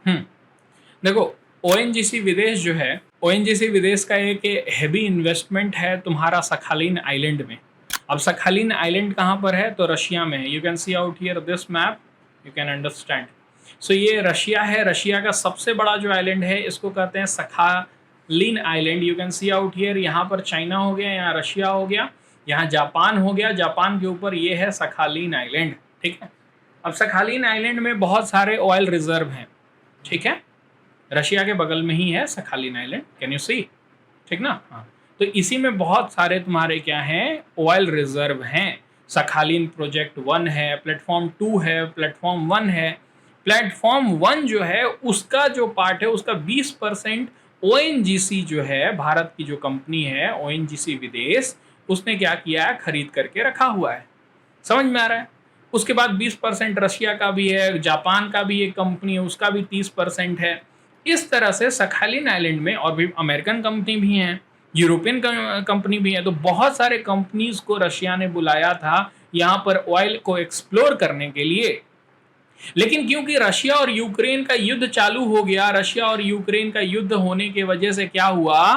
हम्म देखो, ओएनजीसी विदेश जो है, ओएनजीसी विदेश का एक हैवी इन्वेस्टमेंट है तुम्हारा सखालिन आइलैंड में। अब सखालिन आइलैंड कहाँ पर है? तो रशिया में है। You can see out here this map, you can understand. So ये रशिया है। रशिया का सबसे बड़ा जो आइलैंड है इसको कहते हैं Sakhalin island. You can see out here, यहाँ पर चाइना हो गया, यहाँ रशिया हो गया, यहाँ जापान हो गया, जापान के ऊपर ये है सखालिन आइलैंड। ठीक है। अब सखालिन आइलैंड में बहुत सारे ऑयल रिजर्व हैं। ठीक है। रशिया के बगल में ही है Sakhalin island, can you see? ठीक ना? हाँ। तो इसी में बहुत सारे तुम्हारे क्या हैं, ऑयल रिजर्व हैं। सखालिन प्रोजेक्ट 1 है, प्लेटफॉर्म 2 है, प्लेटफॉर्म 1 है। प्लेटफॉर्म 1 जो है उसका जो पार्ट है उसका 20% ओएनजीसी जो है, भारत की जो कंपनी है ओएनजीसी विदेश, उसने क्या किया है, खरीद करके रखा हुआ है। समझ में आ रहा है? उसके बाद 20% रशिया का भी है, जापान का भी एक कंपनी है उसका भी 30% है। इस तरह से सखालिन आइलैंड में और भी अमेरिकन कंपनी भी हैं, यूरोपियन कंपनी भी है। तो बहुत सारे कंपनीज को रशिया ने बुलाया था यहाँ पर ऑयल को एक्सप्लोर करने के लिए। लेकिन क्योंकि रशिया और यूक्रेन का युद्ध चालू हो गया, रशिया और यूक्रेन का युद्ध होने की वजह से क्या हुआ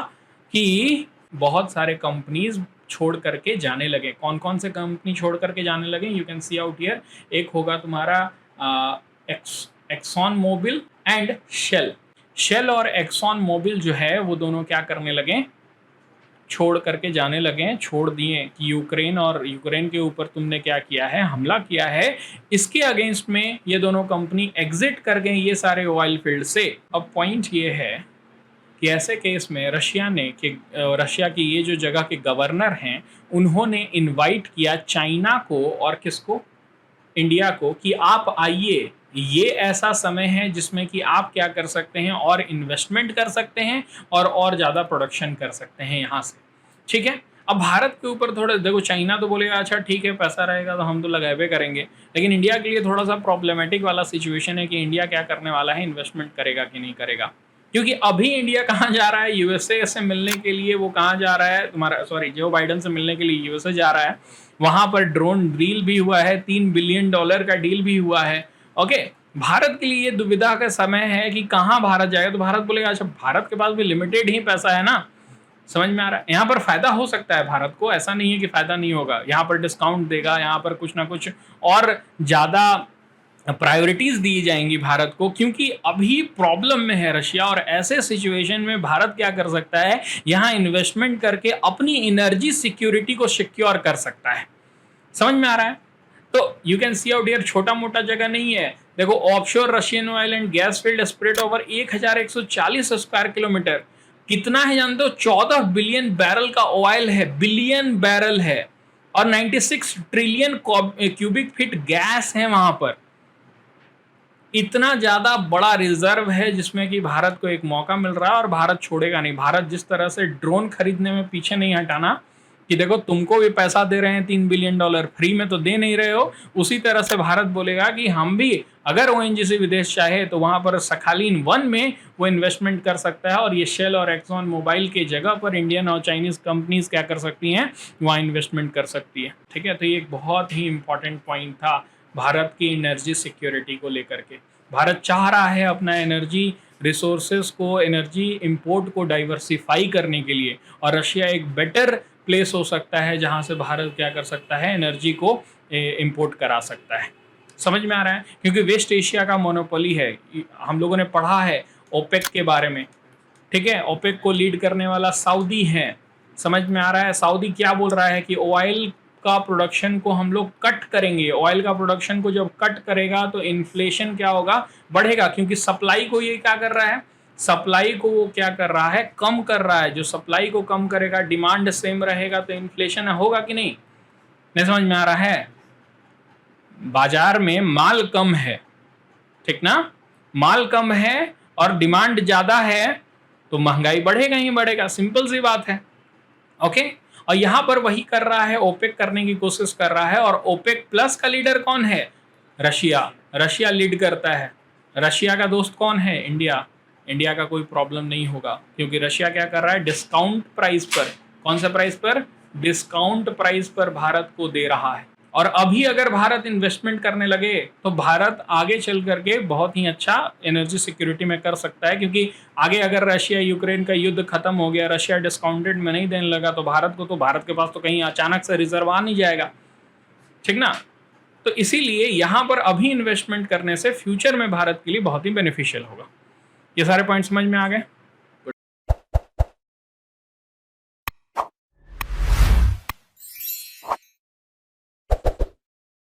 कि बहुत सारे कंपनीज छोड़ करके जाने लगे। कौन कौन से कंपनी छोड़ करके जाने लगे? You can see out here. एक होगा तुम्हारा Exxon Mobil and Shell. Shell और एक्सॉन मोबिल जो है वो दोनों क्या करने लगे, छोड़ करके जाने लगे, छोड़ दिए कि यूक्रेन के ऊपर तुमने क्या किया है, हमला किया है। इसके अगेंस्ट में ये दोनों कंपनी एग्जिट कर गए ये सारे ऑयल फील्ड से। अब पॉइंट ये है कि ऐसे केस में रशिया की ये जो जगह के गवर्नर हैं उन्होंने इनवाइट किया चाइना को और किसको, इंडिया को, कि आप आइए, ये ऐसा समय है जिसमें कि आप क्या कर सकते हैं और इन्वेस्टमेंट कर सकते हैं और ज़्यादा प्रोडक्शन कर सकते हैं यहाँ से। ठीक है। अब भारत के ऊपर थोड़ा देखो, चाइना तो बोलेगा अच्छा ठीक है पैसा रहेगा तो हम तो लगाए करेंगे, लेकिन इंडिया के लिए थोड़ा सा प्रॉब्लमेटिक वाला सिचुएशन है कि इंडिया क्या करने वाला है, इन्वेस्टमेंट करेगा कि नहीं करेगा। क्योंकि अभी इंडिया कहाँ जा रहा है, यूएसए से मिलने के लिए। वो कहाँ जा रहा है तुम्हारा, सॉरी, जो बाइडन से मिलने के लिए यूएसए जा रहा है। वहां पर ड्रोन डील भी हुआ है, $3 बिलियन का डील भी हुआ है। ओके। भारत के लिए दुविधा का समय है कि कहाँ भारत जाएगा। तो भारत बोलेगा अच्छा भारत के पास भी लिमिटेड ही पैसा है ना। समझ में आ रहा है? यहाँ पर फायदा हो सकता है भारत को, ऐसा नहीं है कि फायदा नहीं होगा। यहाँ पर डिस्काउंट देगा, यहाँ पर कुछ ना कुछ और ज्यादा प्रायोरिटीज दी जाएंगी भारत को, क्योंकि अभी प्रॉब्लम में है रशिया। और ऐसे सिचुएशन में भारत क्या कर सकता है, यहाँ इन्वेस्टमेंट करके अपनी एनर्जी सिक्योरिटी को सिक्योर कर सकता है। समझ में आ रहा है? तो you can see out here, छोटा मोटा जगह नहीं है। देखो, offshore Russian oil and gas field spread over 1140 square kilometre. कितना है जानते हो? 14 बिलियन बैरल का ऑयल है, बिलियन बैरल है, और 96 ट्रिलियन क्यूबिक फीट गैस है वहां पर। इतना ज्यादा बड़ा रिजर्व है जिसमें कि भारत को एक मौका मिल रहा है और भारत छोड़ेगा नहीं। भारत जिस तरह से ड्रोन खरीदने में पीछे नहीं हटाना कि देखो तुमको भी पैसा दे रहे हैं $3 बिलियन, फ्री में तो दे नहीं रहे हो, उसी तरह से भारत बोलेगा कि हम भी, अगर ओएनजीसी विदेश चाहे तो वहां पर सखालिन 1 में वो इन्वेस्टमेंट कर सकता है। और ये शेल और एक्सॉन मोबाइल की जगह पर इंडियन और चाइनीज कंपनीज क्या कर सकती हैं, वहाँ इन्वेस्टमेंट कर सकती है। ठीक है। तो ये एक बहुत ही इंपॉर्टेंट पॉइंट था भारत की एनर्जी सिक्योरिटी को लेकर के। भारत चाह रहा है अपना एनर्जी रिसोर्सेज को, एनर्जी इंपोर्ट को डाइवर्सिफाई करने के लिए, और रशिया एक बेटर प्लेस हो सकता है जहां से भारत क्या कर सकता है, एनर्जी को इंपोर्ट करा सकता है। समझ में आ रहा है? क्योंकि वेस्ट एशिया का मोनोपोली है। हम लोगों ने पढ़ा है ओपेक के बारे में। ठीक है। ओपेक को लीड करने वाला सऊदी है। समझ में आ रहा है? सऊदी क्या बोल रहा है कि ऑयल का प्रोडक्शन को हम लोग कट करेंगे। ऑयल का प्रोडक्शन को जब कट करेगा तो इन्फ्लेशन क्या होगा, बढ़ेगा। क्योंकि सप्लाई को ये क्या कर रहा है, सप्लाई को वो क्या कर रहा है, कम कर रहा है। जो सप्लाई को कम करेगा, डिमांड सेम रहेगा, तो इन्फ्लेशन होगा कि नहीं? नहीं समझ में आ रहा है? बाजार में माल कम है, ठीक ना, माल कम है और डिमांड ज्यादा है तो महंगाई बढ़ेगा ही बढ़ेगा। सिंपल सी बात है। ओके। और यहां पर वही कर रहा है, ओपेक करने की कोशिश कर रहा है। और ओपेक प्लस का लीडर कौन है? रशिया। रशिया लीड करता है। रशिया का दोस्त कौन है? इंडिया। इंडिया का कोई प्रॉब्लम नहीं होगा, क्योंकि रशिया क्या कर रहा है, डिस्काउंट प्राइस पर, कौन सा प्राइस पर, डिस्काउंट प्राइस पर भारत को दे रहा है। और अभी अगर भारत इन्वेस्टमेंट करने लगे तो भारत आगे चल करके बहुत ही अच्छा एनर्जी सिक्योरिटी में कर सकता है, क्योंकि आगे अगर रशिया यूक्रेन का युद्ध खत्म हो गया, रशिया डिस्काउंटेड में नहीं देने लगा, तो भारत के पास तो कहीं अचानक से रिजर्व आ नहीं जाएगा, ठीक ना। तो इसीलिए यहां पर अभी इन्वेस्टमेंट करने से फ्यूचर में भारत के लिए बहुत ही बेनिफिशियल होगा। ये सारे पॉइंट समझ में आ गए।